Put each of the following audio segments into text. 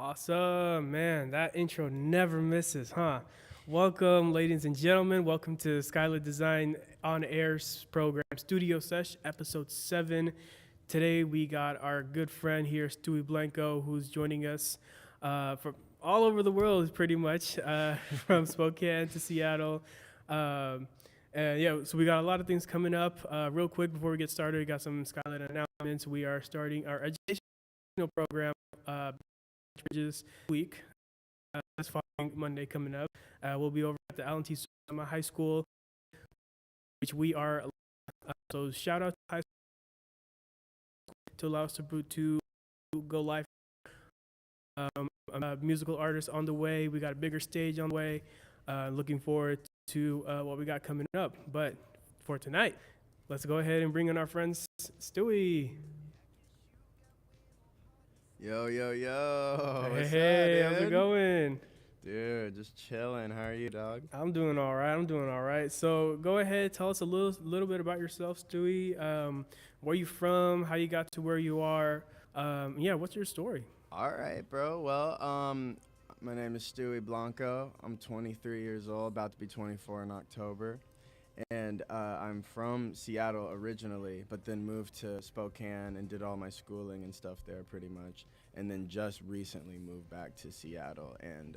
Awesome, man. That intro never misses, huh? Welcome, ladies and gentlemen. Welcome to SkyLit Design on Air's program, Studio Sesh, episode 7. Today we got our good friend here, Stuey Blanco, who's joining us from all over the world, pretty much, from Spokane to Seattle. So we got a lot of things coming up. Real quick before we get started, we got some SkyLit announcements. We are starting our educational program this week. This following Monday coming up. We'll be over at the Allen T. Sonoma High School, which we are. So shout out to high school to allow us to go live. Musical artists on the way. We got a bigger stage on the way. Looking forward to what we got coming up. But for tonight, let's go ahead and bring in our friends Stewie. Yo. Hey, how's it going? Dude, just chilling. How are you, dog? I'm doing all right. So go ahead, tell us a little bit about yourself, Stewie. Where you from? How you got to where you are? What's your story? All right, bro. Well, my name is Stuey Blanco. I'm 23 years old, about to be 24 in October. And I'm from Seattle originally, but then moved to Spokane and did all my schooling and stuff there pretty much. And then just recently moved back to Seattle and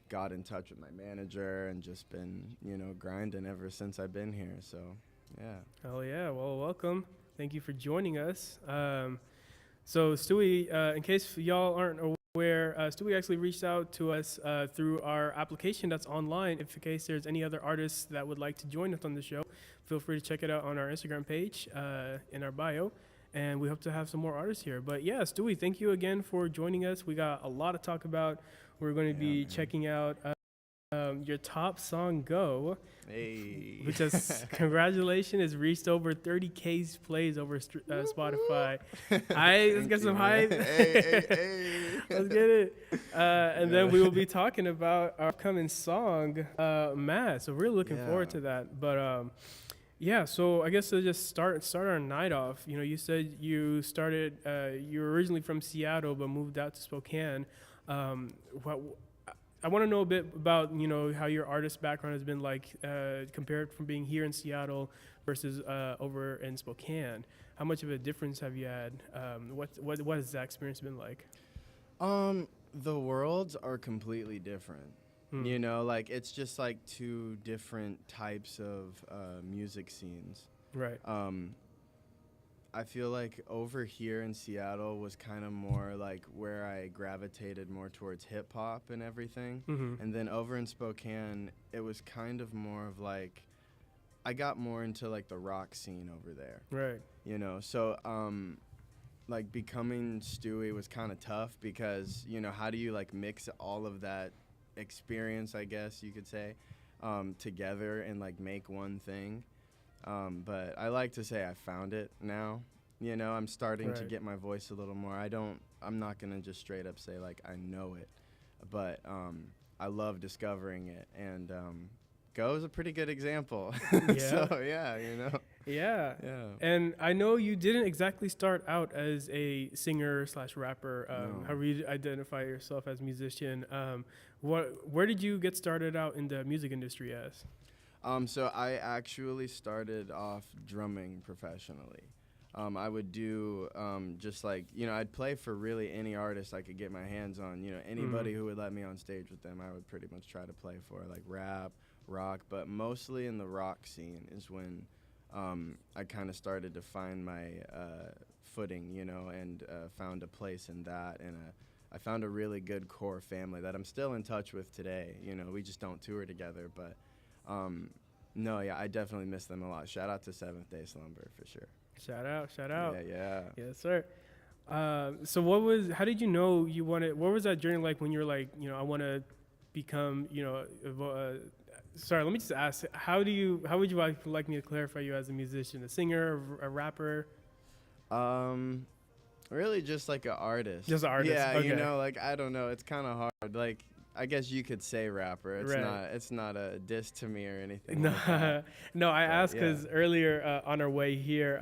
got in touch with my manager and just been, grinding ever since I've been here. So, yeah. Hell yeah. Well, welcome. Thank you for joining us. So Stewie, in case y'all aren't aware, Stewie actually reached out to us through our application that's online. If in case there's any other artists that would like to join us on the show, feel free to check it out on our Instagram page in our bio. And we hope to have some more artists here. But yeah, Stewie, thank you again for joining us. We got a lot to talk about. We're going to be checking out your top song, Go. Hey. Which is, congratulations, has reached over 30K plays over Spotify. Let's get some hype. Hey. Let's get it. And then we will be talking about our upcoming song, Matt. So we're looking forward to that. But so I guess to just start our night off. You said you started. You were originally from Seattle, but moved out to Spokane. I want to know a bit about, how your artist background has been like compared from being here in Seattle versus over in Spokane. How much of a difference have you had? What has that experience been like? The worlds are completely different. It's just like two different types of music scenes. Right. I feel like over here in Seattle was kind of more like where I gravitated more towards hip hop and everything. Mm-hmm. And then over in Spokane, it was kind of more of like, I got more into like the rock scene over there. Right. So like becoming Stewie was kind of tough because, how do you like mix all of that experience, I guess you could say, together and like make one thing? But I like to say I found it now. I'm starting to get my voice a little more. I'm not going to just straight up say like I know it, but I love discovering it. And Go is a pretty good example. Yeah. So, Yeah. And I know you didn't exactly start out as a singer / rapper. No. However you identify yourself as a musician. Where did you get started out in the music industry as? So I actually started off drumming professionally. I would do just like, I'd play for really any artist I could get my hands on. Anybody who would let me on stage with them, I would pretty much try to play for, like rap, rock. But mostly in the rock scene is when I kind of started to find my footing, and found a place in that. And I found a really good core family that I'm still in touch with today. We just don't tour together, but I definitely miss them a lot. Shout out to Seventh Day Slumber for sure. Shout out. Yeah. Yes, sir. So how did you know you wanted, what was that journey like when you were like, I want to become, sorry, let me just ask, how would you like me to clarify you as a musician, a singer, a rapper? Really just like an artist. Just an artist. Yeah, Okay. I don't know. It's kind of hard. Like, I guess you could say rapper. It's not a diss to me or anything. No, like that. no. I asked because earlier on our way here,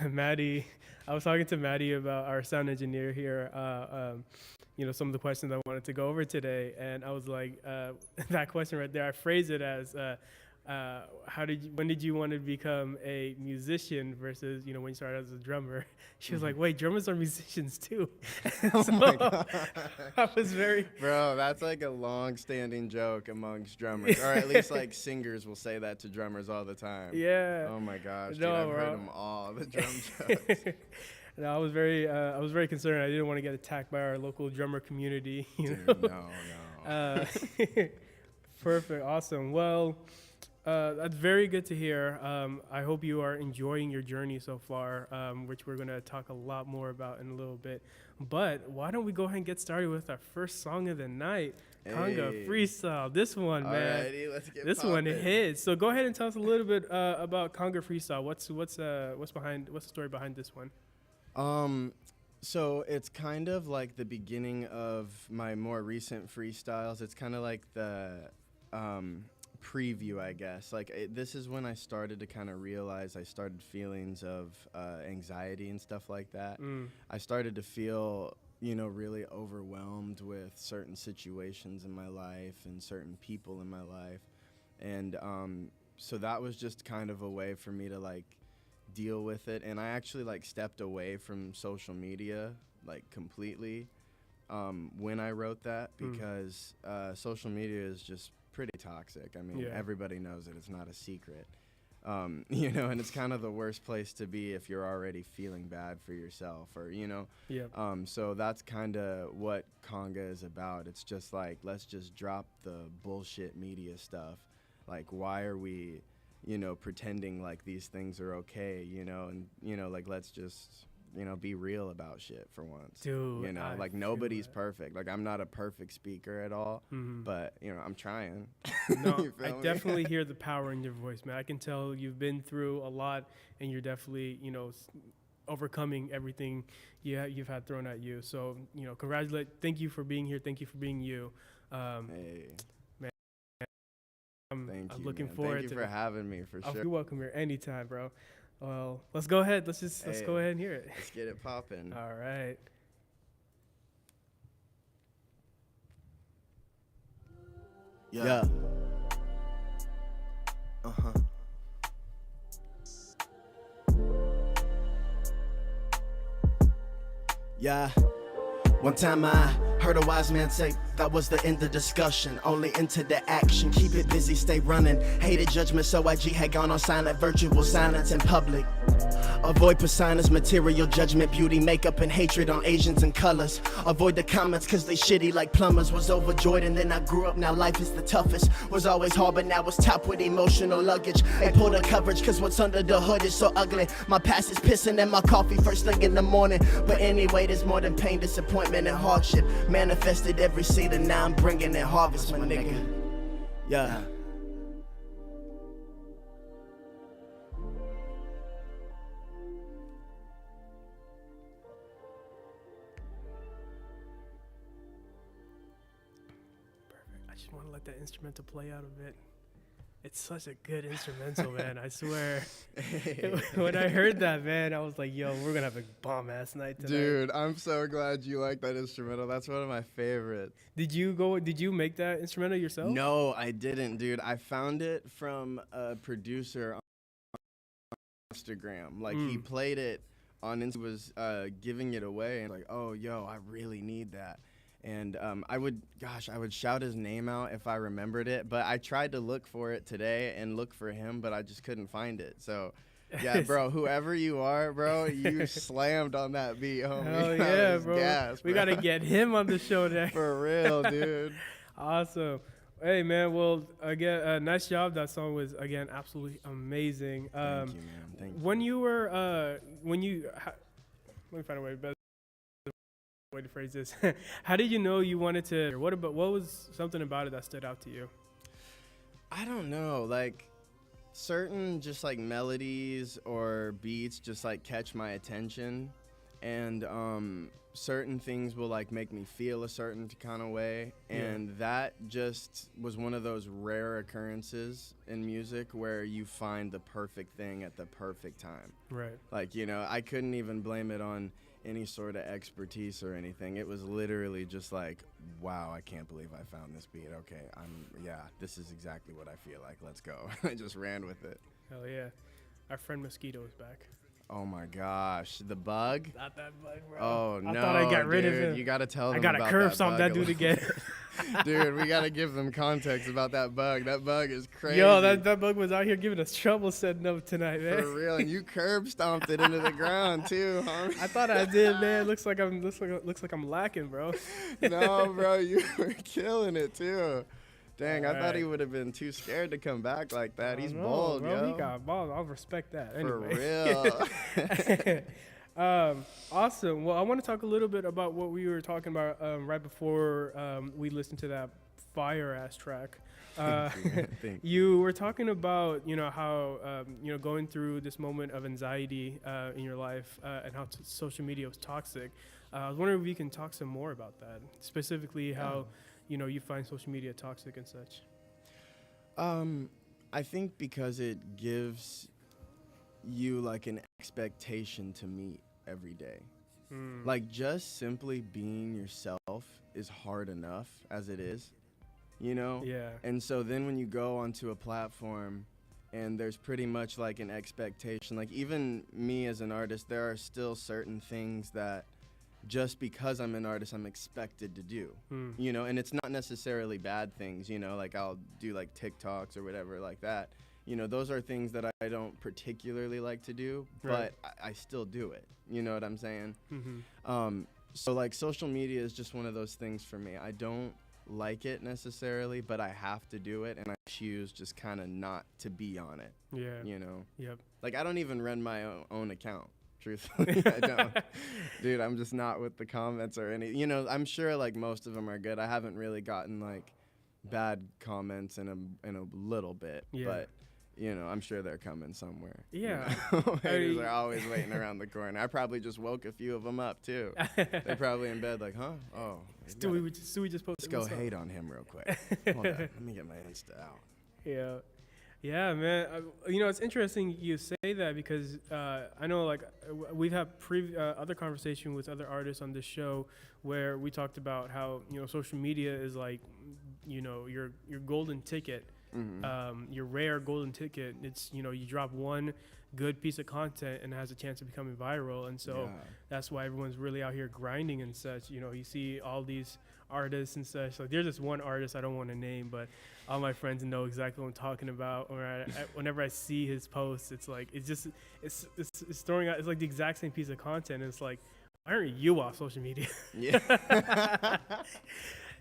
Maddie, I was talking to Maddie about our sound engineer here. some of the questions I wanted to go over today. And I was like, that question right there, I phrased it as, when did you want to become a musician versus, when you started as a drummer? She was like, wait, drummers are musicians too. Oh So my God. I was very, Bro, that's like a long-standing joke amongst drummers, or at least like singers will say that to drummers all the time. yeah. Oh my gosh, dude, No, I've bro. heard them all, the drum jokes. No, I was very concerned. I didn't want to get attacked by our local drummer community. Dude, no. Perfect, awesome. Well, that's very good to hear. I hope you are enjoying your journey so far, which we're going to talk a lot more about in a little bit. But why don't we go ahead and get started with our first song of the night, Conga Hey. Freestyle. This one, man. Alrighty, let's get This one poppin'. hits. So go ahead and tell us a little bit about Conga Freestyle. What's the story behind this one? So it's kind of like the beginning of my more recent freestyles. It's kind of like the preview, I guess. This is when I started to kind of realize I started feelings of anxiety and stuff like that. I started to feel, really overwhelmed with certain situations in my life and certain people in my life. And so that was just kind of a way for me to deal with it. And I actually stepped away from social media completely when I wrote that, because social media is just pretty toxic. I mean, everybody knows it. It's not a secret. And it's kind of the worst place to be if you're already feeling bad for yourself, or so that's kind of what Conga is about. It's just let's just drop the bullshit media stuff. Why are we pretending like these things are okay, and let's just be real about shit for once. Dude, nobody's perfect. I'm not a perfect speaker at all, but I'm trying. No, You I feel me? definitely hear the power in your voice, man. I can tell you've been through a lot, and you're definitely overcoming everything you've had thrown at you. So thank you for being here. Thank you for being you. Hey, I'm thank you. looking man. forward Thank you to for having me, for sure. You're welcome here anytime, bro. Well, let's go ahead. Let's go ahead and hear it. Let's get it popping. All right. Yeah. Yeah. One time I heard a wise man say that was the end of discussion, only into the action. Keep it busy, stay running. Hated judgment, so IG had gone on silent, virtual silence in public. Avoid personas, material judgment, beauty, makeup, and hatred on Asians and colors. Avoid the comments cause they shitty like plumbers. Was overjoyed and then I grew up, now life is the toughest. Was always hard but now it's top with emotional luggage. They pull the coverage cause what's under the hood is so ugly. My past is pissing and my coffee first thing in the morning. But anyway, there's more than pain, disappointment, and hardship. Manifested every seed and now I'm bringing in harvest, my nigga. Yeah. I just want to let that instrumental play out a bit. It's such a good instrumental, man. I swear. When I heard that, man, I was like, yo, we're going to have a bomb-ass night tonight. Dude, I'm so glad you like that instrumental. That's one of my favorites. Did you make that instrumental yourself? No, I didn't, dude. I found it from a producer on Instagram. He played it on Instagram, was giving it away, and oh, yo, I really need that. And I would shout his name out if I remembered it, but I tried to look for it today and look for him, but I just couldn't find it. So, yeah, bro, whoever you are, bro, you slammed on that beat, homie. Hell That yeah, was bro. gas, We bro. got to get him on the show next. For real, dude. Awesome. Hey, man, well, again, nice job. That song was, again, absolutely amazing. Thank you, man. Thank you. When you were, let me find a way to phrase this. How did you know you wanted to, what was something about it that stood out to you? I don't know, certain just melodies or beats just catch my attention, and certain things will make me feel a certain kind of way, and that just was one of those rare occurrences in music where you find the perfect thing at the perfect time. Right. I couldn't even blame it on any sort of expertise or anything. It was literally just like, wow, I can't believe I found this beat. Okay, this is exactly what I feel like. Let's go. I just ran with it. Hell yeah. Our friend Mosquito is back. Oh my gosh, the bug? Not that bug, bro. Oh no, I thought I got rid of him. You gotta tell them I gotta about curb that stomp bug that a dude little again. Dude, we gotta give them context about that bug. That bug is crazy. Yo, that bug was out here giving us trouble setting up tonight, man. For real, and you curb stomped it into the ground too, huh? I thought I did, man. Looks like I'm lacking, bro. No, bro, you were killing it too. Dang, All I thought he right. would have been too scared to come back like that. He's No, bold, bro. yo. He got balls. I'll respect that. For Anyway. real. Awesome. Well, I want to talk a little bit about what we were talking about right before we listened to that fire ass track. Thank You were talking about, how, going through this moment of anxiety in your life and how social media was toxic. I was wondering if you can talk some more about that, specifically how, you find social media toxic and such. I think because it gives you like an expectation to meet every day. Like just simply being yourself is hard enough as it is, Yeah. And so then when you go onto a platform and there's pretty much like an expectation, like even me as an artist, there are still certain things that just because I'm an artist, I'm expected to do, and it's not necessarily bad things, like I'll do like TikToks or whatever like that. Those are things that I don't particularly like to do, Right. but I still do it. You know what I'm saying? Mm-hmm. So like social media is just one of those things for me. I don't like it necessarily, but I have to do it, and I choose just kind of not to be on it. Yeah. Yep. Like I don't even run my own account. Truthfully, I don't. Dude, I'm just not with the comments or any. I'm sure like most of them are good. I haven't really gotten like bad comments in a little bit, Yeah. but I'm sure they're coming somewhere. Yeah. Haters are always waiting around the corner. I probably just woke a few of them up too. They're probably in bed like, huh? Oh, Stewie just posted. let's go what's up? hate on him real quick. Hold on, let me get my Insta out. Yeah. Yeah, man. It's interesting you say that because I know, like, we've had other conversation with other artists on this show where we talked about how social media is like, your golden ticket, your rare golden ticket. It's you drop one good piece of content and it has a chance of becoming viral, and so that's why everyone's really out here grinding and such. You see all these artists and such. Like there's this one artist I don't want to name, but all my friends know exactly what I'm talking about. Or whenever I see his posts, it's like it's throwing out. It's like the exact same piece of content. And it's like, why aren't you off social media? Yeah.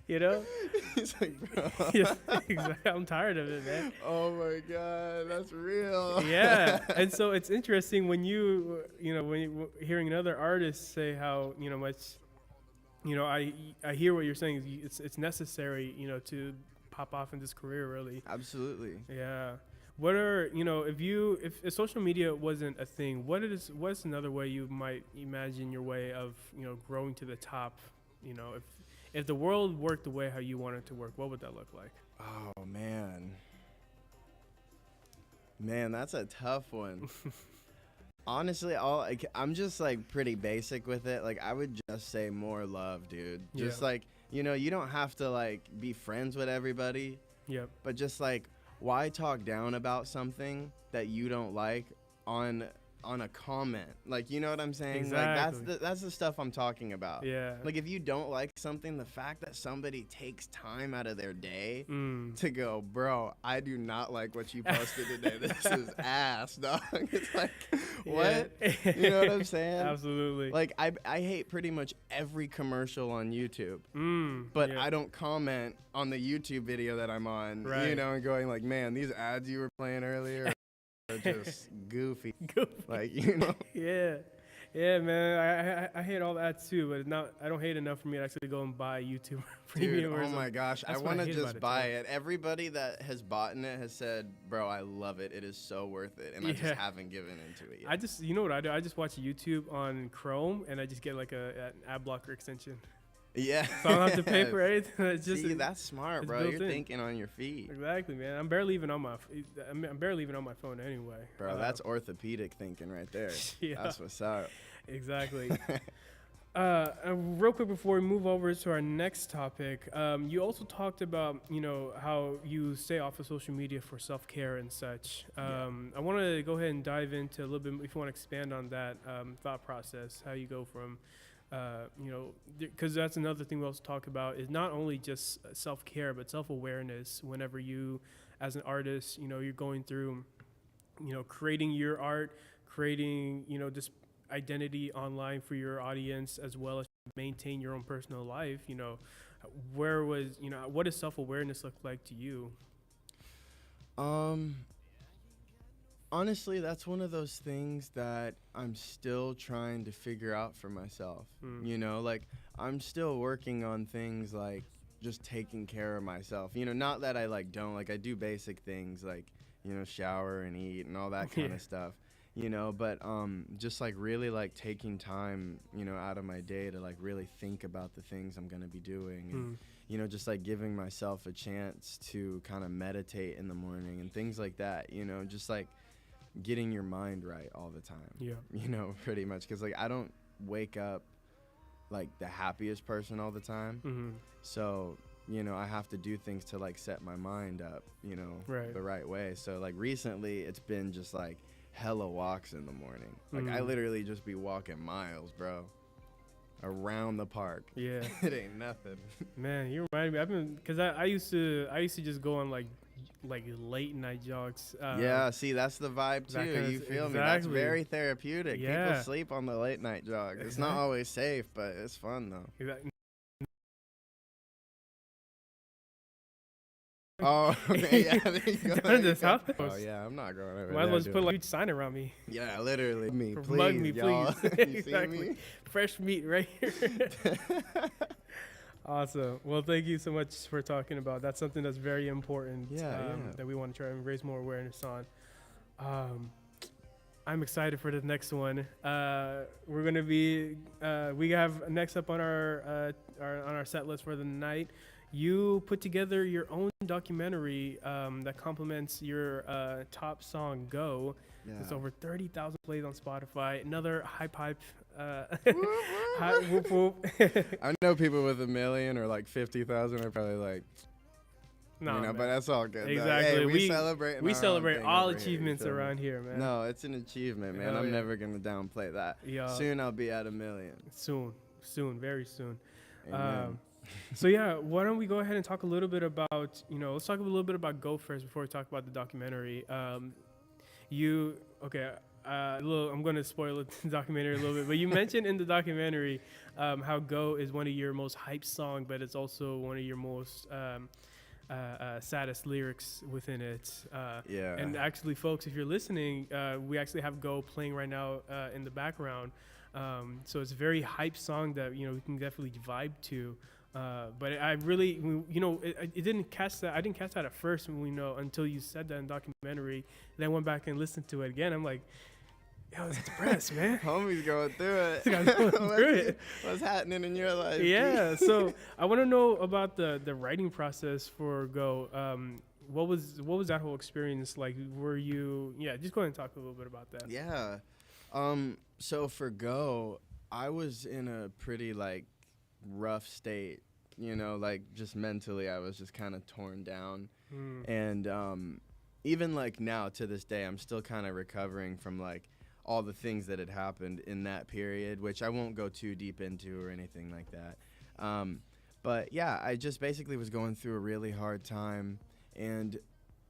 He's like, bro. Yeah, exactly. I'm tired of it, man. Oh my God, that's real. Yeah, and so it's interesting when when you hearing another artist say how much. I hear what you're saying. It's necessary, to pop off in this career, really. Absolutely. Yeah. What are if social media wasn't a thing, what's another way you might imagine your way of growing to the top? If the world worked the way how you want it to work, what would that look like? Oh man, that's a tough one. Honestly, I'm just like pretty basic with it. Like I would just say more love, dude. Just like, you don't have to like be friends with everybody. Yep. But just like, why talk down about something that you don't like on a comment? Like, you know what I'm saying? Exactly. Like that's the stuff I'm talking about. Yeah. Like if you don't like something, the fact that somebody takes time out of their day to go, bro, I do not like what you posted today. This is ass, dog. It's like, what? Yeah. You know what I'm saying? Absolutely. Like I hate pretty much every commercial on YouTube, but I don't comment on the YouTube video that I'm on, Right. and going like, man, these ads you were playing earlier are just goofy. Like, Yeah, man. I hate all that too, but I don't hate enough for me to actually go and buy YouTube Premium. Dude, oh my gosh, I That's what I want to hate about just it, buy too. it. Everybody that has bought it has said, bro, I love it. It is so worth it. And I just haven't given into it yet. you know what I do? I just watch YouTube on Chrome and I just get like an ad blocker extension. Yeah. So I don't have to pay for anything. It's just See, that's smart, it's bro. built You're in. thinking on your feet. Exactly, man. I'm barely even on my phone anyway. Bro, that's orthopedic thinking right there. Yeah. That's what's up. Exactly. Real quick before we move over to our next topic, you also talked about, you know, how you stay off of social media for self-care and such. I want to go ahead and dive into a little bit, if you want to expand on that thought process, how you go from, you know, because that's another thing we also talk about is not only just self-care, but self-awareness. Whenever you, as an artist, you know, you're going through, you know, creating your art, creating, you know, just identity online for your audience, as well as maintain your own personal life. You know, what does self-awareness look like to you? Honestly, that's one of those things that I'm still trying to figure out for myself. You know, like I'm still working on things like just taking care of myself. You know, not that I like don't, like I do basic things like, you know, shower and eat and all that kind of stuff. You know, but just like really like taking time, you know, out of my day to like really think about the things I'm gonna be doing, and you know, just like giving myself a chance to kind of meditate in the morning and things like that. You know, just like getting your mind right all the time. Yeah. You know, pretty much, because like I don't wake up like the happiest person all the time. So you know, I have to do things to like set my mind up, you know, the right way. So like recently, it's been just like hella walks in the morning. Like I literally just be walking miles, bro, around the park. Yeah. It ain't nothing. Man, you remind me. I've been, because I used to just go on like late night jogs. Yeah, see, that's the vibe too. You feel me? That's very therapeutic. Yeah. People sleep on the late night jog. It's not always safe, but it's fun though. Exactly. Oh, okay, yeah, there you go. Down this house. Oh yeah, I'm not going over there. Might as well just put like a huge sign around me. Yeah, literally. Me, please, Bug me, y'all. please. You Exactly. see me? Fresh meat right here. Awesome. Well, thank you so much for talking about. That's something that's very important. That we want to try and raise more awareness on. I'm excited for the next one. We're gonna be. We have next up on our set list for the night. You put together your own documentary that complements your top song, Go. Yeah. It's over 30,000 plays on Spotify. Another hype. Whoop whoop. I know people with 1 million or like 50,000 are probably like, no, you know, but that's all good. Exactly. Hey, we celebrate all achievements around here, man. No, it's an achievement, man. I'm never gonna downplay that. Yeah. Soon I'll be at 1 million. Soon, very soon. Amen. So yeah, why don't we go ahead and talk a little bit about, you know, let's talk a little bit about Go first before we talk about the documentary. I'm going to spoil the documentary a little bit, but you mentioned in the documentary how Go is one of your most hyped songs, but it's also one of your most saddest lyrics within it. Yeah. And actually, folks, if you're listening, we actually have Go playing right now in the background. So it's a very hyped song that, you know, we can definitely vibe to. But I really, you know, it didn't catch that. I didn't catch that at first, until you said that in the documentary. Then I went back and listened to it again. I'm like, yo, it's depressed, man. Homie's going through it. What's happening in your life? Yeah. So I want to know about the writing process for Go. What was that whole experience like? Were you? Yeah, just go ahead and talk a little bit about that. Yeah. So for Go, I was in a pretty like rough state, you know, like just mentally I was just kind of torn down. And even like now to this day I'm still kind of recovering from like all the things that had happened in that period, which I won't go too deep into or anything like that. But yeah, I just basically was going through a really hard time and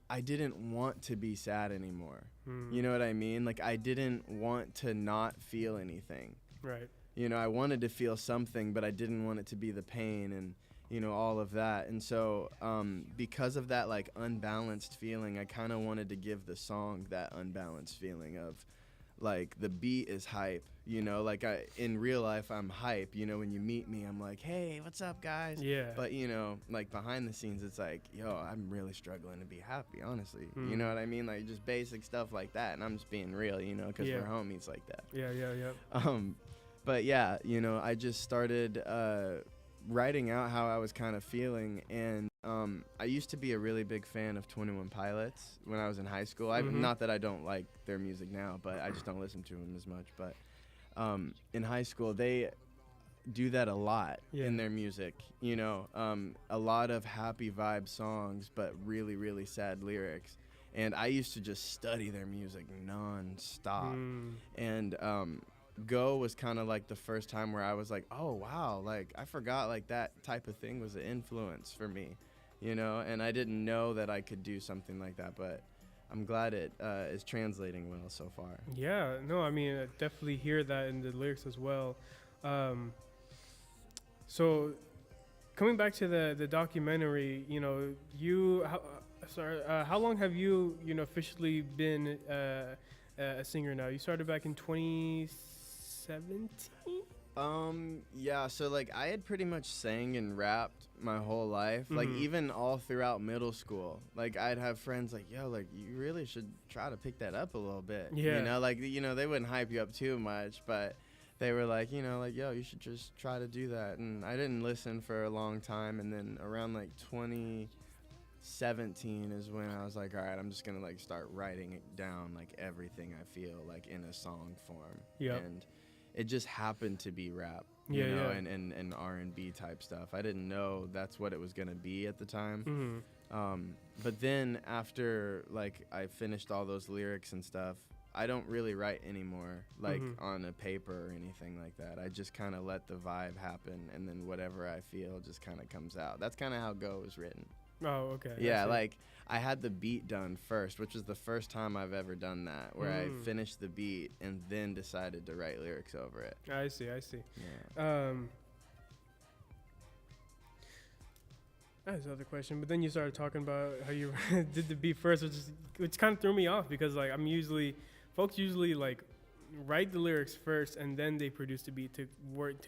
I didn't want to be sad anymore. You know what I mean? Like I didn't want to not feel anything. Right. You know, I wanted to feel something, but I didn't want it to be the pain and, you know, all of that. And so because of that, like, unbalanced feeling, I kind of wanted to give the song that unbalanced feeling of, like, the beat is hype, you know? Like, in real life, I'm hype. You know, when you meet me, I'm like, hey, what's up, guys? Yeah. But, you know, like, behind the scenes, it's like, yo, I'm really struggling to be happy, honestly. You know what I mean? Like, just basic stuff like that. And I'm just being real, you know, because we're homies like that. Yeah. But yeah, you know, I just started writing out how I was kind of feeling, and I used to be a really big fan of 21 Pilots when I was in high school. Not that I don't like their music now, but I just don't listen to them as much. But in high school, do that a lot Yeah. in their music, you know, a lot of happy vibe songs, but really, really sad lyrics. And I used to just study their music non-stop. And Go was kind of like the first time where I was like, oh, wow, like I forgot like that type of thing was an influence for me, you know, and I didn't know that I could do something like that, but I'm glad it is translating well so far. Yeah, no, I mean, I definitely hear that in the lyrics as well. So coming back to the documentary, you know, how long have you, you know, officially been a singer now? You started back in 2017? Yeah, so like I had pretty much sang and rapped my whole life, like even all throughout middle school. Like I'd have friends like, yo, like you really should try to pick that up a little bit. Yeah. You know, like, you know, they wouldn't hype you up too much, but they were like, you know, like, yo, you should just try to do that. And I didn't listen for a long time. And then around like 2017 is when I was like, all right, I'm just going to like start writing it down, like everything I feel like in a song form. Yep. And it just happened to be rap, Yeah, you know, yeah. and R&B type stuff. I didn't know that's what it was going to be at the time. But then after like I finished all those lyrics and stuff, I don't really write anymore, like on a paper or anything like that. I just kind of let the vibe happen, and then whatever I feel just kind of comes out. That's kind of how Go was written. Oh, okay. Yeah, like I had the beat done first, which is the first time I've ever done that, where I finished the beat and then decided to write lyrics over it. I see. Yeah. I had another question, but then you started talking about how you did the beat first, which kind of threw me off because like folks usually like write the lyrics first and then they produce the beat to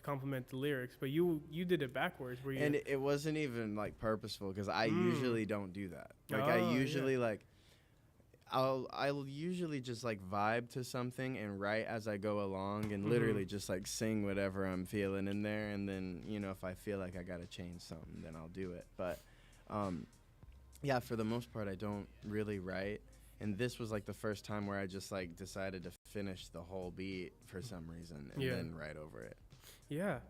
complement the lyrics. But you did it backwards, where you And it wasn't even like purposeful because I usually don't do that. Like I usually like I'll usually just like vibe to something and write as I go along and literally just like sing whatever I'm feeling in there, and then, you know, if I feel like I gotta change something, then I'll do it. But yeah, for the most part I don't really write, and this was like the first time where I just like decided to finish the whole beat for some reason and then write over it. Yeah.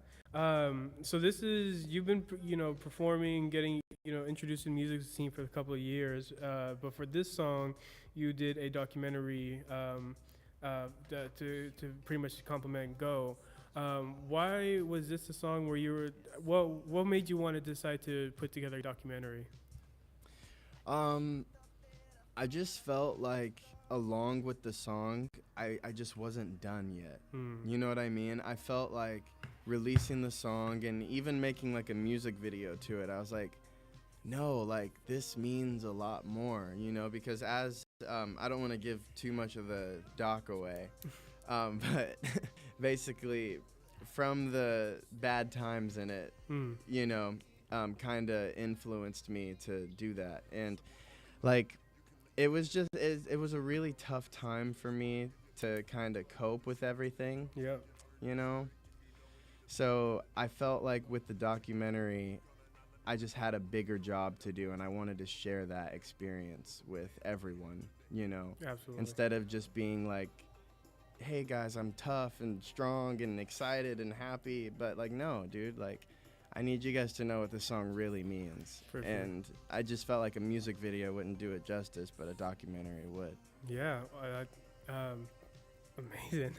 So this is, you've been, you know, performing, getting, you know, introduced to the music scene for a couple of years. But for this song, you did a documentary to pretty much complement Go. Why was this a song where you were, what made you want to decide to put together a documentary? I just felt like along with the song, I just wasn't done yet. You know what I mean? I felt like releasing the song and even making like a music video to it, I was like, no, like this means a lot more, you know, because as I don't want to give too much of the doc away, but basically from the bad times in it, you know, kind of influenced me to do that. And like it was just, it was a really tough time for me to kind of cope with everything. Yep. You know? So I felt like with the documentary, I just had a bigger job to do, and I wanted to share that experience with everyone, you know? Absolutely. Instead of just being like, hey guys, I'm tough and strong and excited and happy, but like, no, dude, like, I need you guys to know what this song really means. For sure. And I just felt like a music video wouldn't do it justice, but a documentary would. Yeah, amazing.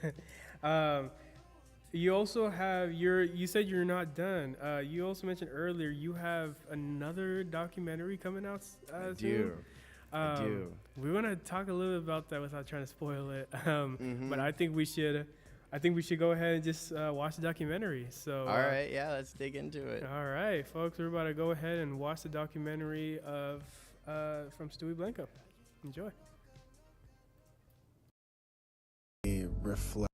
You also have you said you're not done. You also mentioned earlier you have another documentary coming out I soon. I do. We want to talk a little bit about that without trying to spoil it. But I think we should go ahead and just watch the documentary. So all right, yeah, let's dig into it. All right, folks, we're about to go ahead and watch the documentary of from Stuey Blanco. Enjoy. Reflect.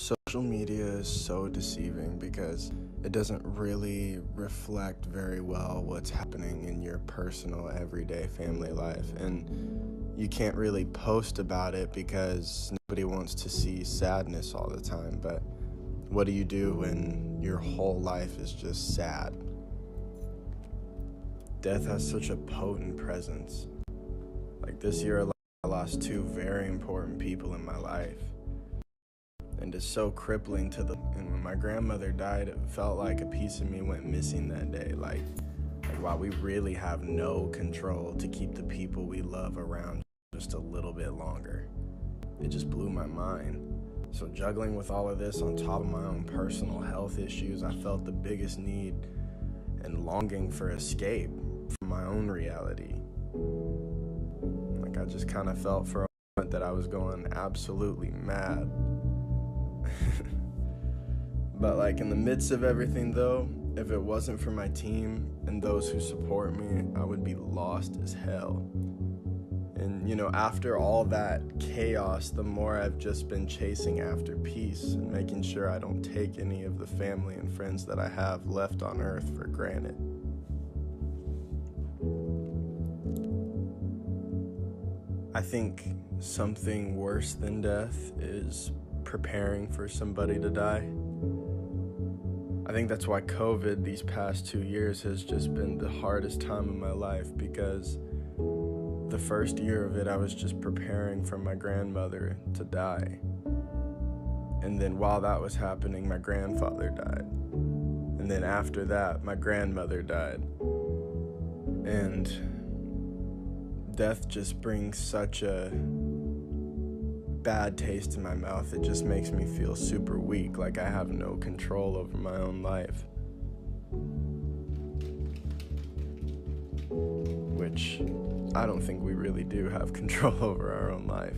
Social media is so deceiving because it doesn't really reflect very well what's happening in your personal, everyday family life. And you can't really post about it because nobody wants to see sadness all the time. But what do you do when your whole life is just sad? Death has such a potent presence. Like this year, I lost two very important people in my life. And it's so crippling and when my grandmother died, it felt like a piece of me went missing that day. Like wow, we really have no control to keep the people we love around just a little bit longer. It just blew my mind. So juggling with all of this on top of my own personal health issues, I felt the biggest need and longing for escape from my own reality. Like I just kind of felt for a moment that I was going absolutely mad. But like in the midst of everything though, if it wasn't for my team and those who support me, I would be lost as hell. And you know, after all that chaos, the more I've just been chasing after peace and making sure I don't take any of the family and friends that I have left on earth for granted. I think something worse than death is preparing for somebody to die. I think that's why COVID these past 2 years has just been the hardest time of my life, because the first year of it I was just preparing for my grandmother to die. And then while that was happening, my grandfather died. And then after that, my grandmother died. And death just brings such a bad taste in my mouth. It just makes me feel super weak, like I have no control over my own life. Which I don't think we really do have control over our own life.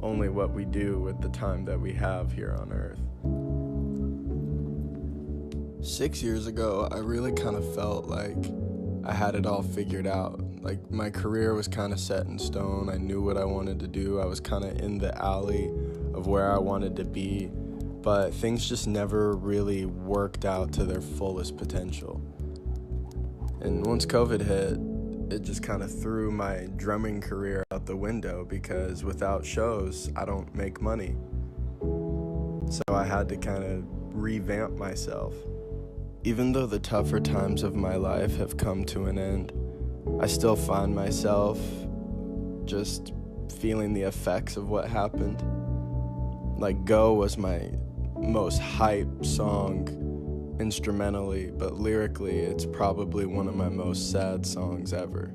Only what we do with the time that we have here on earth. 6 years ago, I really kind of felt like I had it all figured out. Like my career was kind of set in stone. I knew what I wanted to do. I was kind of in the alley of where I wanted to be, but things just never really worked out to their fullest potential. And once COVID hit, it just kind of threw my drumming career out the window, because without shows, I don't make money. So I had to kind of revamp myself. Even though the tougher times of my life have come to an end, I still find myself just feeling the effects of what happened. Like Go was my most hype song instrumentally, but lyrically it's probably one of my most sad songs ever,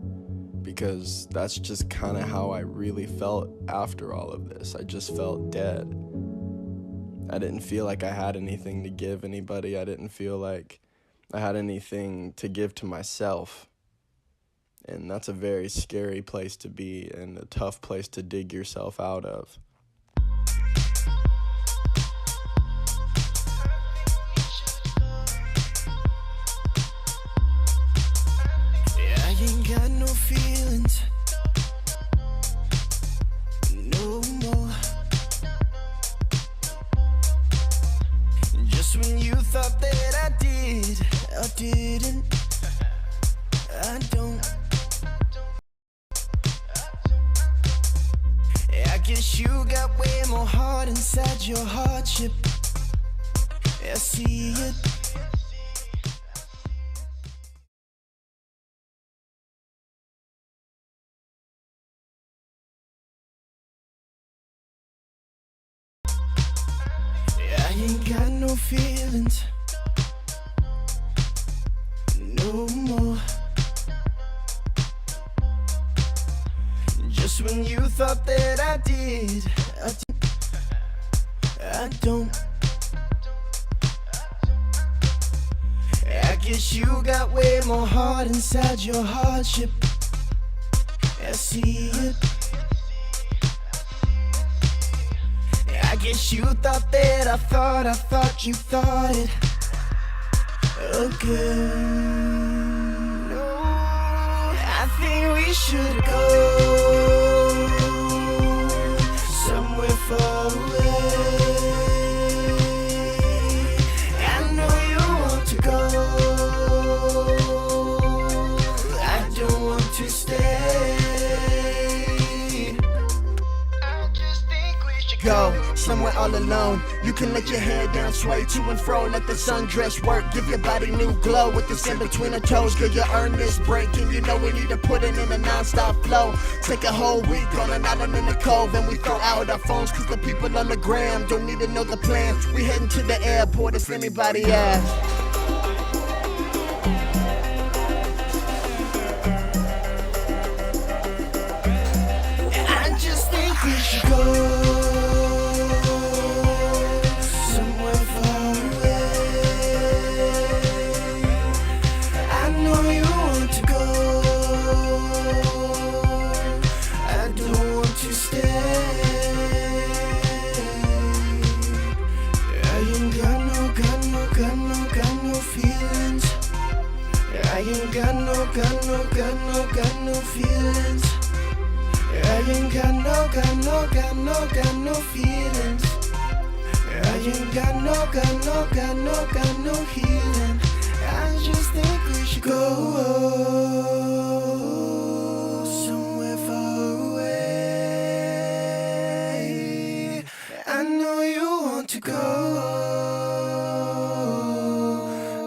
because that's just kind of how I really felt after all of this. I just felt dead. I didn't feel like I had anything to give anybody. I didn't feel like I had anything to give to myself. And that's a very scary place to be and a tough place to dig yourself out of. Yeah, I ain't got no feelings no more. Just when you thought that I did, I didn't. I don't. I guess you got way more heart inside your hardship. I see it. I ain't got no feelings no more. Just when you thought that I did, I don't. I guess you got way more heart inside your hardship. I see it. I guess you thought that I thought you thought it again. No, I think we should go somewhere far away. all alone. You can let your head down, sway to and fro, let the sundress work. Give your body new glow with the skin between the toes. Girl, you earn this break, and you know we need to put it in a non-stop flow. Take a whole week on an island in the cove, and we throw out our phones, cause the people on the gram don't need to know the plan. We heading to the airport if anybody asks. I just think we should go somewhere far away. I know you want to go, I don't want to stay. I ain't got no feelings. I ain't got no feelings. I ain't got no feelings. I ain't got no healing. I just think we should go somewhere far away. I know you want to go.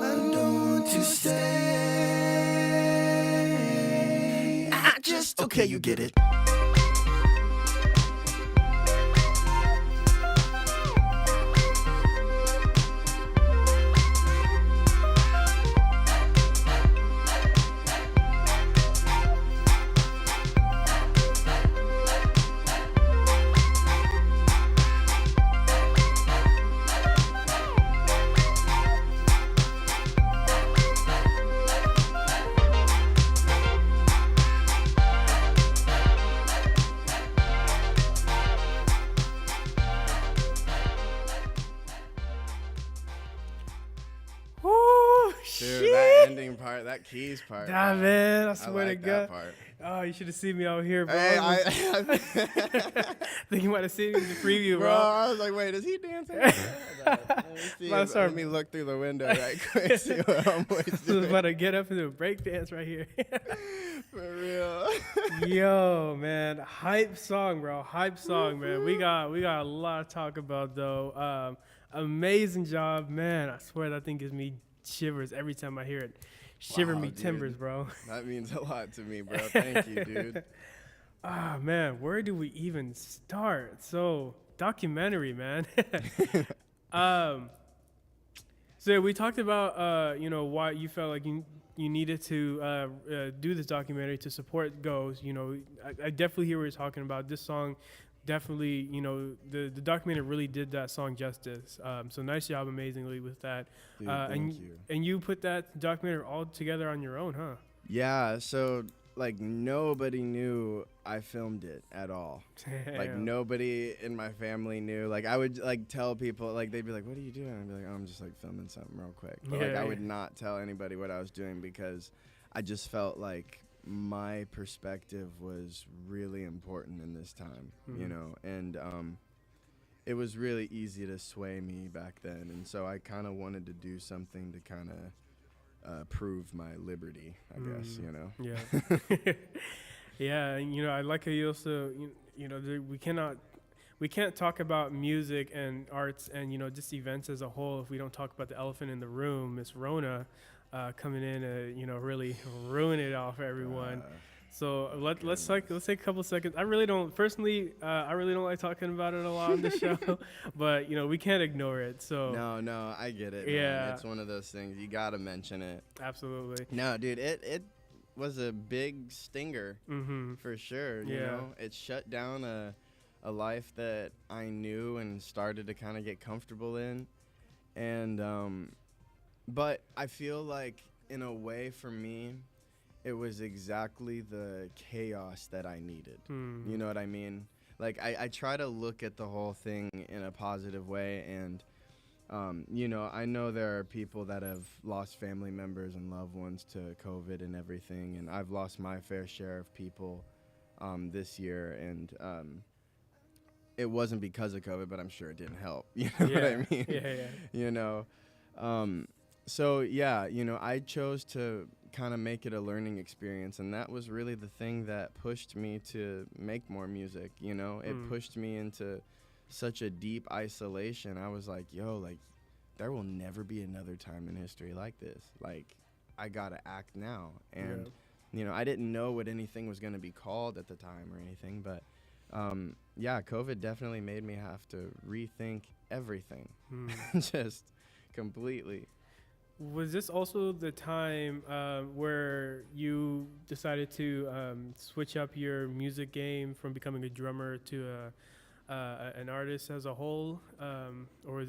I don't want to stay. I just, okay, you get it. Dude, that ending part, that keys part. Nah, bro. man, I swear like to that God. part. Oh, you should have seen me out here, bro. Hey, I think you might have seen me in the preview, bro, bro. I was like, wait, is he dancing? Let me look through the window right quick, see what homeboy's I was doing. about to get up and do a break dance right here. For real. Yo, man, hype song, bro. Hype song, man. We got a lot to talk about, though. Amazing job, man. I swear that thing gives me shivers every time I hear it. Shiver Wow, me dude. timbers, bro. That means a lot to me, bro. Thank you, dude. Ah, man, where do we even start? So, documentary, man. So yeah, we talked about, why you felt like you needed to do this documentary to support Goes. You know, I definitely hear what you're talking about. This song definitely, the documentary really did that song justice. So nice job, amazingly, with that. Dude, thank you. And you put that documentary all together on your own, huh? Yeah, so like nobody knew I filmed it at all. Like nobody in my family knew. Like I would like tell people, like they'd be like, "What are you doing?" I'd be like, "Oh, I'm just like filming something real quick." But like I would not tell anybody what I was doing because I just felt like my perspective was really important in this time, and it was really easy to sway me back then, and so I kind of wanted to do something to kind of prove my liberty, I guess, Yeah. Yeah, and I like how you also, we can't talk about music and arts and just events as a whole if we don't talk about the elephant in the room, Miss Rona, coming in and really ruin it all for everyone. So let's take a couple seconds. I really don't like talking about it a lot on the show, but we can't ignore it. So no, I get it. Yeah, man. It's one of those things you gotta mention it. Absolutely. No, dude, it was a big stinger for sure. You know, it shut down a life that I knew and started to kind of get comfortable in, and but I feel like in a way for me, it was exactly the chaos that I needed. You know what I mean? Like, I try to look at the whole thing in a positive way, and, I know there are people that have lost family members and loved ones to COVID and everything, and I've lost my fair share of people this year, and it wasn't because of COVID, but I'm sure it didn't help. You know what I mean? Yeah. So, yeah, I chose to kind of make it a learning experience, and that was really the thing that pushed me to make more music. It pushed me into such a deep isolation. I was like, yo, like, there will never be another time in history like this. Like, I gotta act now. And, I didn't know what anything was gonna be called at the time or anything, but yeah, COVID definitely made me have to rethink everything, just completely. Was this also the time where you decided to switch up your music game from becoming a drummer to an artist as a whole, or was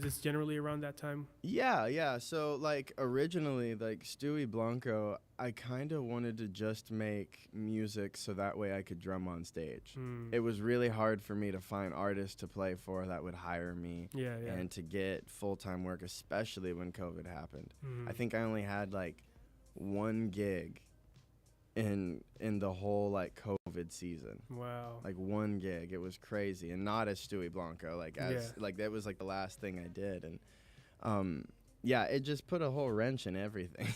this generally around that time? Yeah. So, like, originally, like, Stuey Blanco, I kind of wanted to just make music so that way I could drum on stage. It was really hard for me to find artists to play for that would hire me and to get full-time work, especially when COVID happened. I think I only had, like, one gig in the whole, like, COVID season. Wow. Like, one gig. It was crazy. And not as Stuey Blanco. Like, like, that was, like, the last thing I did. And, yeah, it just put a whole wrench in everything.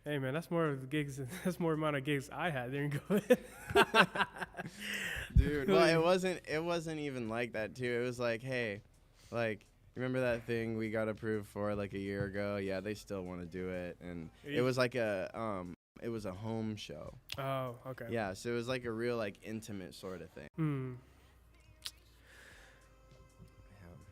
Hey man, that's more of the gigs. That's more amount of gigs I had during COVID. Dude, well, it wasn't even like that too. It was like, hey, like, remember that thing we got approved for like a year ago? Yeah, they still want to do it, and it was like a home show. Oh, okay. Yeah, so it was like a real like intimate sort of thing.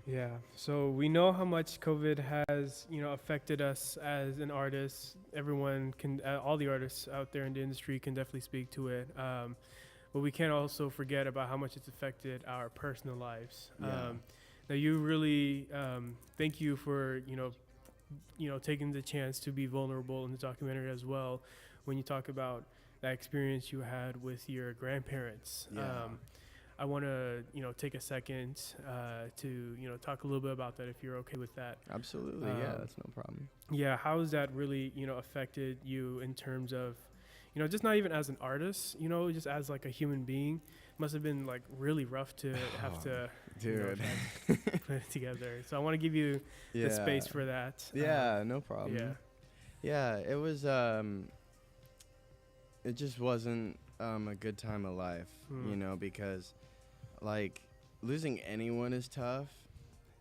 Yeah, so we know how much COVID has, affected us as an artist. Everyone can, all the artists out there in the industry can definitely speak to it. But we can't also forget about how much it's affected our personal lives. Yeah. Now, you really, thank you for, taking the chance to be vulnerable in the documentary as well. When you talk about that experience you had with your grandparents. Yeah. I want to, take a second to, talk a little bit about that if you're okay with that. Absolutely, yeah, that's no problem. Yeah, how has that really, affected you in terms of, just not even as an artist, just as like a human being? Must have been like really rough to have to Dude. put it together. So I want to give you the space for that. Yeah, no problem. Yeah, it was, it just wasn't a good time of life, because like losing anyone is tough,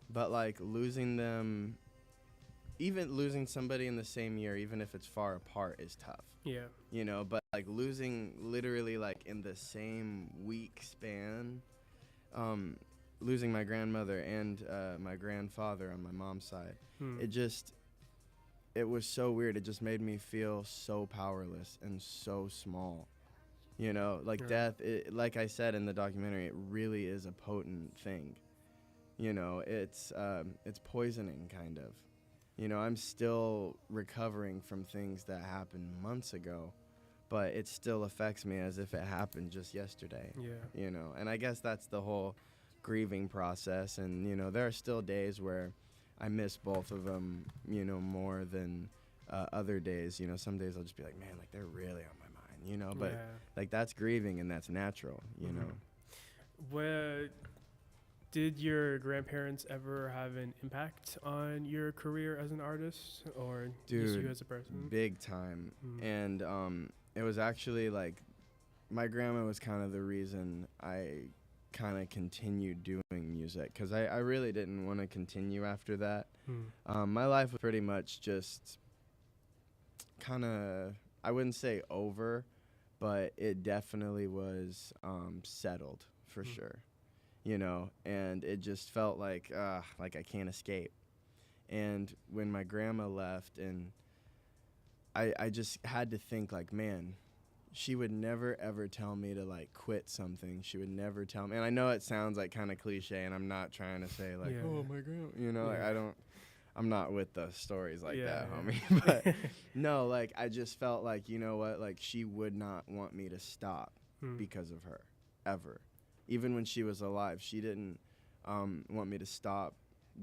but like losing them, even losing somebody in the same year, even if it's far apart, is tough. Yeah. But like losing literally like in the same week span, losing my grandmother and my grandfather on my mom's side, it was so weird. It just made me feel so powerless and so small. Like death, like I said in the documentary, it really is a potent thing. It's poisoning, kind of. I'm still recovering from things that happened months ago, but it still affects me as if it happened just yesterday. Yeah. And I guess that's the whole grieving process. And, there are still days where I miss both of them, more than other days. Some days I'll just be like, man, like they're really on my mind, but like that's grieving and that's natural, Where did your grandparents ever have an impact on your career as an artist or just you as a person? Big time. And it was actually like my grandma was kind of the reason I kind of continued doing music, because I really didn't want to continue after that. My life was pretty much just kind of, I wouldn't say over, but it definitely was settled for sure, and it just felt like I can't escape. And when my grandma left, and I just had to think like, man, she would never ever tell me to like quit something. She would never tell me, and I know it sounds like kind of cliche, and I'm not trying to say like, oh my grandma, like I'm not with the stories like that, homie. But no, like I just felt like, you know what, like she would not want me to stop because of her, ever. Even when she was alive, she didn't want me to stop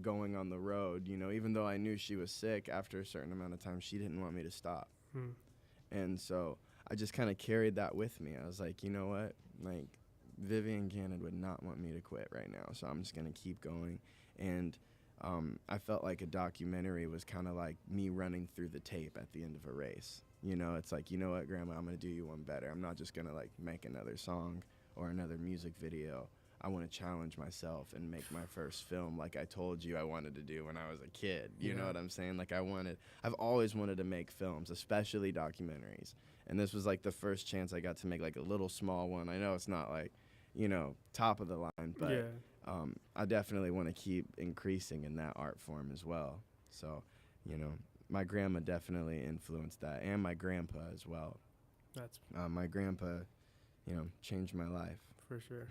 going on the road, even though I knew she was sick after a certain amount of time, she didn't want me to stop. And so I just kind of carried that with me. I was like, you know what, like Vivian Gannon would not want me to quit right now, so I'm just going to keep going. And I felt like a documentary was kind of like me running through the tape at the end of a race. It's like, you know what, Grandma, I'm going to do you one better. I'm not just going to like make another song or another music video. I want to challenge myself and make my first film like I told you I wanted to do when I was a kid. You know what I'm saying? Like I've always wanted to make films, especially documentaries. And this was like the first chance I got to make like a little small one. I know it's not like, you know, top of the line, but I definitely want to keep increasing in that art form as well. So, you know, my grandma definitely influenced that, and my grandpa as well. That's my grandpa, you know, changed my life. for sure.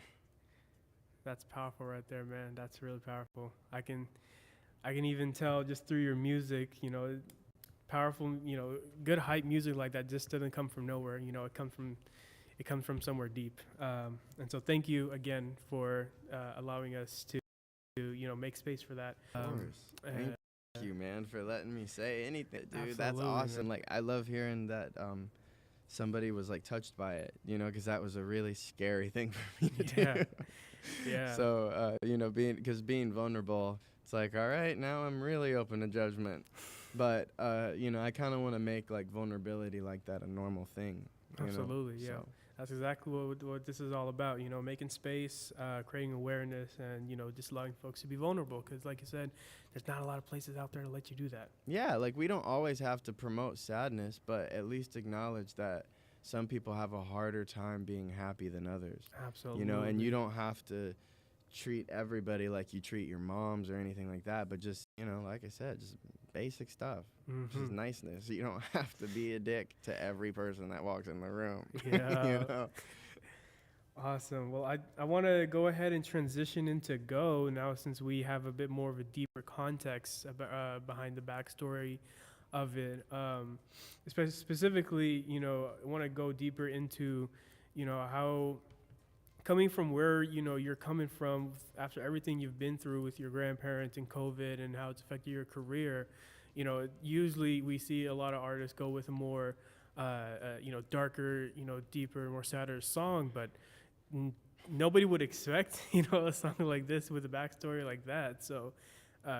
That's powerful right there, man. That's really powerful. I can even tell just through your music, you know, powerful, you know, good hype music like that just doesn't come from nowhere. You know, it comes from somewhere deep. And so thank you again for allowing us to, you know, make space for that. Of course. Thank you, man, for letting me say anything, dude. Absolutely, That's awesome. man. Like, I love hearing that somebody was like touched by it, you know, because that was a really scary thing for me to do. Yeah. So, you know, being vulnerable, it's like, all right, now I'm really open to judgment. But, you know, I kind of want to make like vulnerability like that a normal thing. Absolutely, you know? yeah. So. That's exactly what this is all about, you know, making space, creating awareness, and, you know, just allowing folks to be vulnerable. Because like you said, there's not a lot of places out there to let you do that. Yeah, like we don't always have to promote sadness, but at least acknowledge that some people have a harder time being happy than others. Absolutely. You know, and you don't have to treat everybody like you treat your moms or anything like that, but just, you know, like I said, just basic stuff. Just niceness. You don't have to be a dick to every person that walks in the room. Yeah. You know? Awesome. Well, I want to go ahead and transition into Go now, since we have a bit more of a deeper context behind the backstory of it. Specifically, you know, I want to go deeper into, you know, how coming from where, you know, you're coming from after everything you've been through with your grandparents and COVID and how it's affected your career. You know, usually we see a lot of artists go with a more, you know, darker, you know, deeper, more sadder song, but nobody would expect, you know, a song like this with a backstory like that. So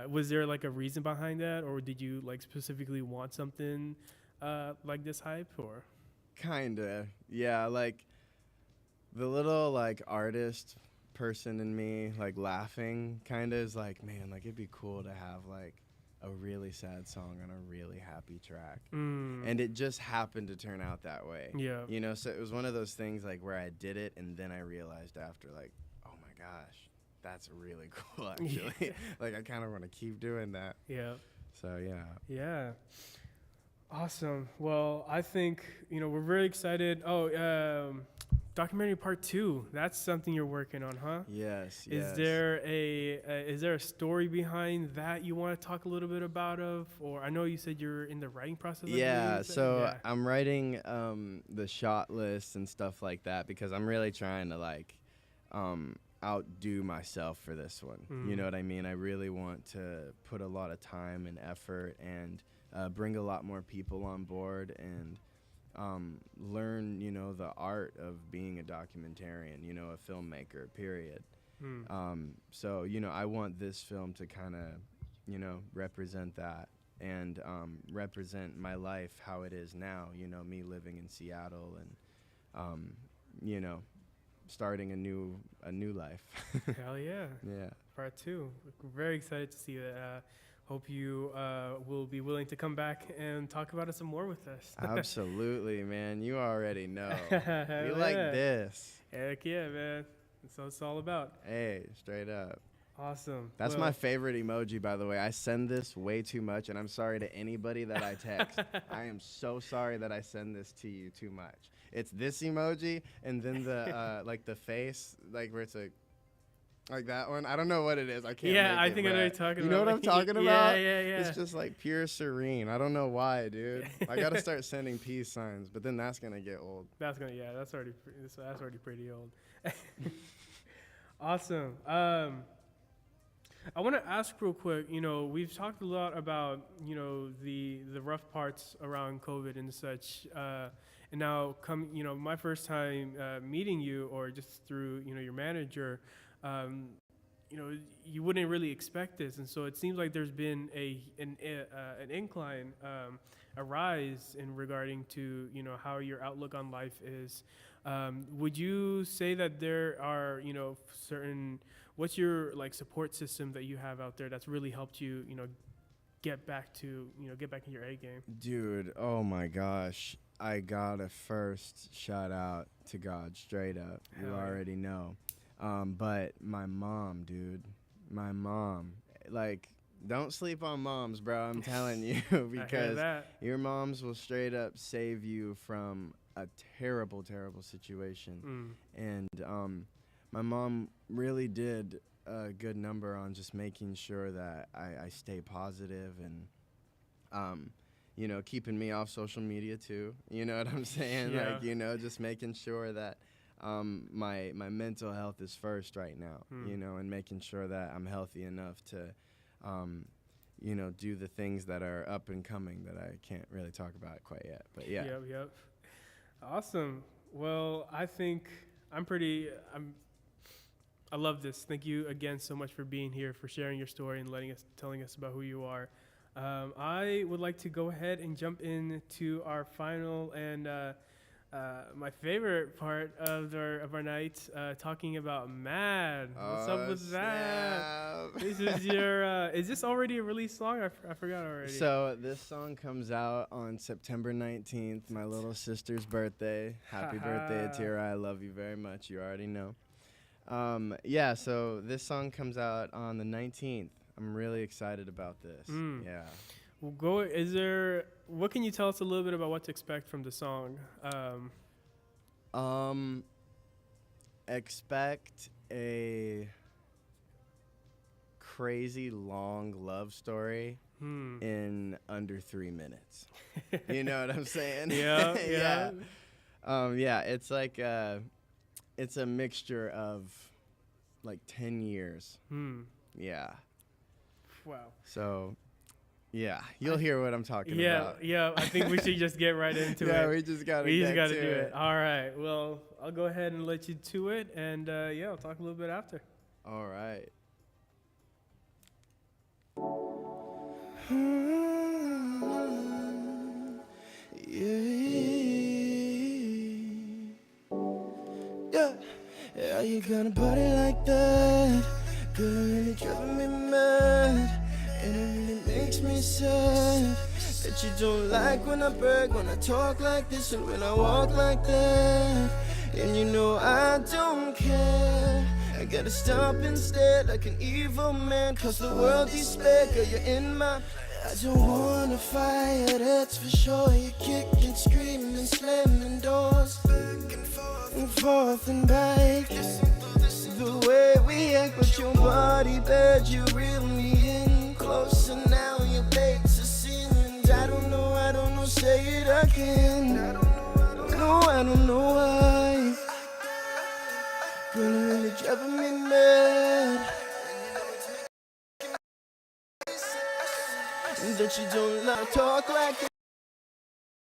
was there like a reason behind that, or did you like specifically want something like this hype, or? Kinda, yeah, like the little like artist person in me, like laughing kinda is like, man, like it'd be cool to have like a really sad song on a really happy track. And it just happened to turn out that way. Yeah. You know, so it was one of those things like where I did it and then I realized after like, oh my gosh, that's really cool actually. Like I kind of want to keep doing that. Yeah. So yeah. Yeah. Awesome. Well, I think, you know, we're very excited. Documentary part 2. That's something you're working on, huh? Yes. Is there a story behind that you want to talk a little bit about or I know you said you're in the writing process. I'm writing the shot list and stuff like that because I'm really trying to like outdo myself for this one. You know what I mean? I really want to put a lot of time and effort and bring a lot more people on board and learn, you know, the art of being a documentarian, you know, a filmmaker, period. So, you know, I want this film to kind of, you know, represent that and represent my life, how it is now, you know, me living in Seattle and, you know, starting a new life. Hell yeah. Yeah. Part 2. We're very excited to see that. Hope you will be willing to come back and talk about it some more with us. Absolutely, man. You already know. We like this. Heck yeah, man. That's what it's all about. Hey, straight up. Awesome. That's my favorite emoji, by the way. I send this way too much, and I'm sorry to anybody that I text. I am so sorry that I send this to you too much. It's this emoji, and then the like the face, like where it's like that one. I don't know what it is. I can't. Yeah, make I it, think I know what you're talking about. You know what I'm talking about? Yeah. It's just like pure serene. I don't know why, dude. I gotta start sending peace signs, but then that's gonna get old. That's already pretty old. Awesome. I want to ask real quick, you know, we've talked a lot about, you know, the rough parts around COVID and such. And now you know, my first time meeting you or just through, you know, your manager, you know, you wouldn't really expect this. And so it seems like there's been an incline, a rise in regarding to, you know, how your outlook on life is. Would you say that there are, certain, what's your like support system that you have out there that's really helped you, get back in your A game? Dude, oh my gosh. I gotta first shout out to God, straight up. Hell You yeah. already know. But my mom, dude. My mom. Like, don't sleep on moms, bro. I'm telling you. I hear Because that. your moms will straight up save you from a terrible, terrible situation. And my mom really did a good number on just making sure that I stay positive and, keeping me off social media too. You know what I'm saying? Yeah. Like, just making sure that my mental health is first right now, and making sure that I'm healthy enough to, do the things that are up and coming that I can't really talk about quite yet. But yeah. Yep. Awesome. Well, I think I love this. Thank you again so much for being here, for sharing your story and telling us about who you are. I would like to go ahead and jump into our final and my favorite part of our night, talking about Mad. What's up with that? This is your. Is this already a released song? I forgot already. So this song comes out on September 19th, my little sister's birthday. Happy birthday, Atira. I love you very much. You already know. So this song comes out on the 19th. I'm really excited about this. Yeah. What can you tell us a little bit about what to expect from the song? Expect a crazy long love story in under 3 minutes. You know what I'm saying? Yeah. It's like it's a mixture of like 10 years. Yeah. Wow. So, yeah, you'll hear what I'm talking about. Yeah. I think we should just get right into it. Yeah, we just gotta do it. it. All right. Well, I'll go ahead and let you to it, and I'll talk a little bit after. All right. Yeah, you gonna party like that? Girl, really driving me mad. And it really makes me sad that you don't like when I brag, when I talk like this, and when I walk like that. And you know I don't care. I gotta stop instead like an evil man, cause the world despair. Girl, you're in my... I don't wanna fight, that's for sure. You're kicking, screaming, slamming doors, back and forth and back. The way we act with your body bad, you reel me in closer now. Your baits are sealing. I don't know, say it again. I don't know why. Girl, you're really driving me mad. That you don't like to talk like this.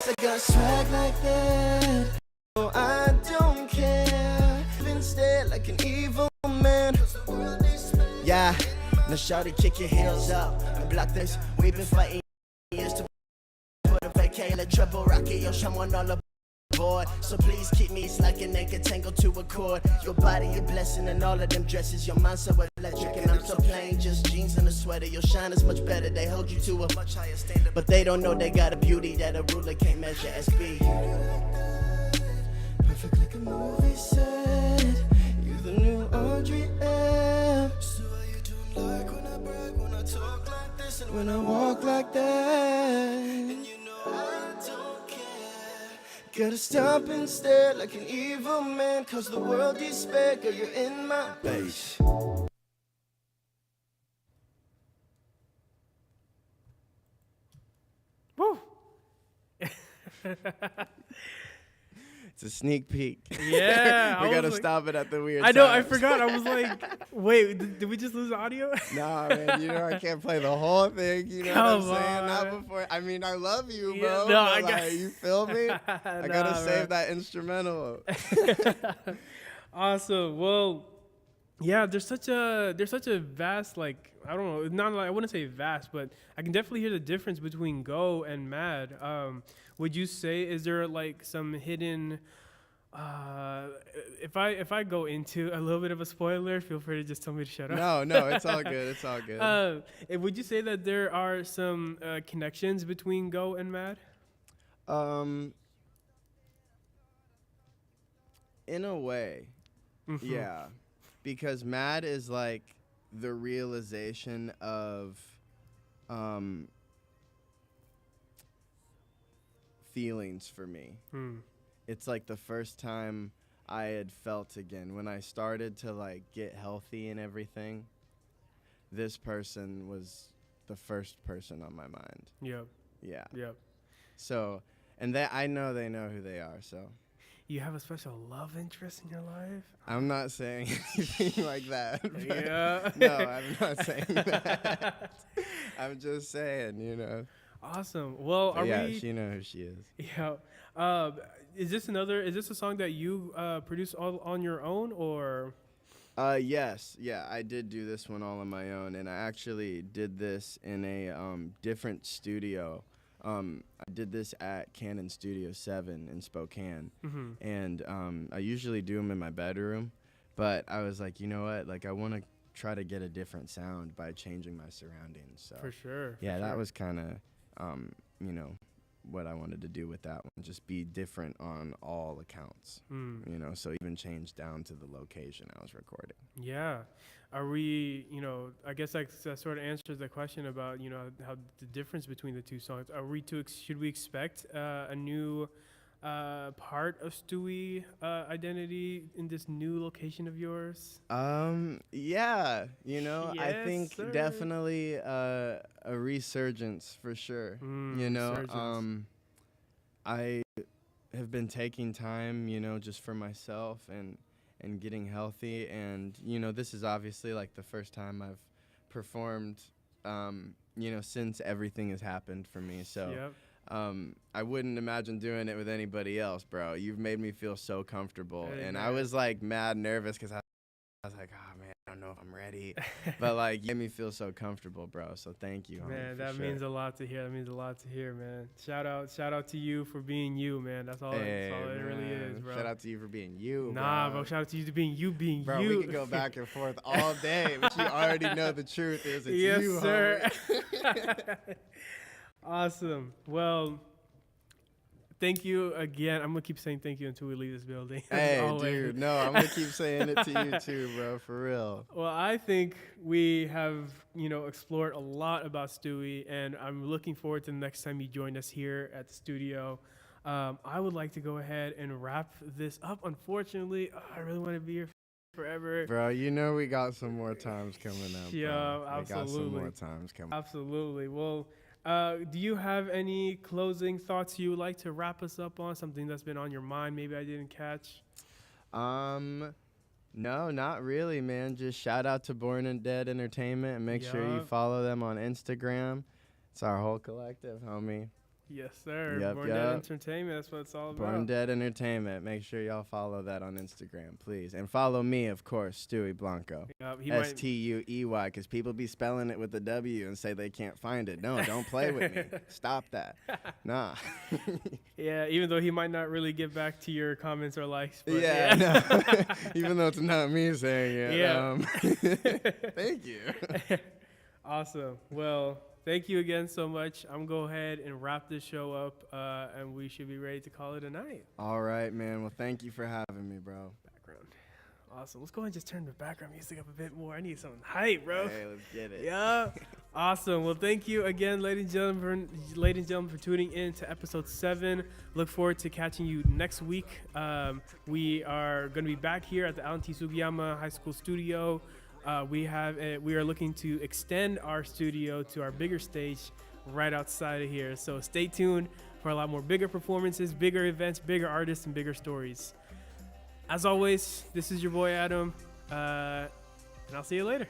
I got swag like that. No, I don't care. Instead, like an evil man. Yeah, now shawty, kick your heels up and block this. We've been fighting years to put a vacay, let trouble rocket, yo, someone all aboard. So please keep me like a naked tangle to a cord. Your body a blessing and all of them dresses. Your mind so electric and I'm so plain. Just jeans and a sweater. Your shine is much better. They hold you to a much higher standard, but they don't know they got a beauty that a ruler can't measure. SB. Perfect like a movie set. You the new Audrey M. So you don't like when I brag, when I talk like this, and when I walk like that. And you know I don't care. Gotta stop and stare like an evil man, cause the world despair. Girl, you're in my face. Woo! It's a sneak peek. Yeah. We I gotta was like, stop it at the weird I know. I times. forgot. I was like, wait, did we just lose the audio? Nah, man, I can't play the whole thing, you know Come what I'm saying? on. Not before, I mean, I love you, Yeah, bro, no, but I got- like, you feel me? I gotta Nah, save man. that instrumental. Awesome. Well, yeah, there's such a vast, like, I don't know, not like, I wouldn't say vast, but I can definitely hear the difference between Go and Mad. Would you say, is there like some hidden If I go into a little bit of a spoiler, feel free to just tell me to shut up. No, it's all good. It's all good. Would you say that there are some connections between Go and Mad? In a way, Mhm. yeah, because Mad is like the realization of feelings for me. Hmm. It's like the first time I had felt again when I started to like get healthy and everything. This person was the first person on my mind. Yep. Yeah. Yep. So, and I know they know who they are. So You have a special love interest in your life? I'm not saying anything like that. Yeah. No, I'm not saying that. I'm just saying, you know. Awesome. Well, But are yeah, we? she know who she is. Yeah. Is this a song that you produce all on your own, or? Yes. Yeah, I did do this one all on my own, and I actually did this in a different studio. I did this at Canon Studio 7 in Spokane, Mm-hmm. and I usually do them in my bedroom, but I was like, you know what? Like, I want to try to get a different sound by changing my surroundings. So For sure. yeah, for that sure. was kind of, you know, what I wanted to do with that one. Just be different on all accounts, you know, so even change down to the location I was recording. Yeah. Are we, I guess that sort of answers the question about, how the difference between the two songs. Should we expect a new part of Stewie identity in this new location of yours? Yeah, you know, I Yes, think sir. definitely a resurgence for sure. You know, Resurgence. I have been taking time, you know, just for myself and getting healthy, and you know, this is obviously like the first time I've performed, you know, since everything has happened for me. So Yep. I wouldn't imagine doing it with anybody else, bro. You've made me feel so comfortable, Hey, and I man. was like mad nervous because I was like, oh man, I don't know if I'm ready, but like, you made me feel so comfortable, bro. So thank you, homie, Man, for that sure. means a lot to hear. That means a lot to hear, man. Shout out to you for being you, man. That's all. Hey, That's all it really is, man. bro. Shout out to you for being you, Nah, bro. Shout out to you to being you, Bro, you. we could go back and forth all day, but you already know the truth is it's Yes, you, sir. homie. Awesome. Well, thank you again. I'm gonna keep saying thank you until we leave this building. as Hey, always. dude, no, I'm gonna keep saying it to you too, bro, for real. Well, I think we have, explored a lot about Stewie, and I'm looking forward to the next time you join us here at the studio. I would like to go ahead and wrap this up. Unfortunately, I really want to be here forever. Bro, you know we got some more times coming up, bro. Yeah, We got some absolutely. more times coming. Absolutely. Well, do you have any closing thoughts you would like to wrap us up on? Something that's been on your mind, maybe I didn't catch? No, not really, man. Just shout out to Born and Dead Entertainment and make sure you Yup. follow them on Instagram. It's our whole collective, homie. Yes, sir. Yup, Born Dead yup. Entertainment. That's what it's all about. Born Dead Entertainment. Make sure y'all follow that on Instagram, please. And follow me, of course, Stuey Blanco. Yup, he might. Stuey, because people be spelling it with the W and say they can't find it. No, don't play with me. Stop that. Nah. Yeah, even though he might not really get back to your comments or likes. But Yeah, no. Even though it's not me saying it. Yeah. Thank you. Awesome. Well, thank you again so much. I'm going to go ahead and wrap this show up, and we should be ready to call it a night. All right, man. Well, thank you for having me, bro. Background. Awesome. Let's go ahead and just turn the background music up a bit more. I need something hype, bro. Hey, let's get it. Yeah. Awesome. Well, thank you again, ladies and gentlemen, for tuning in to episode 7. Look forward to catching you next week. We are going to be back here at the Alan T. Sugiyama High School studio. We are looking to extend our studio to our bigger stage right outside of here. So stay tuned for a lot more bigger performances, bigger events, bigger artists, and bigger stories. As always, this is your boy Adam, and I'll see you later.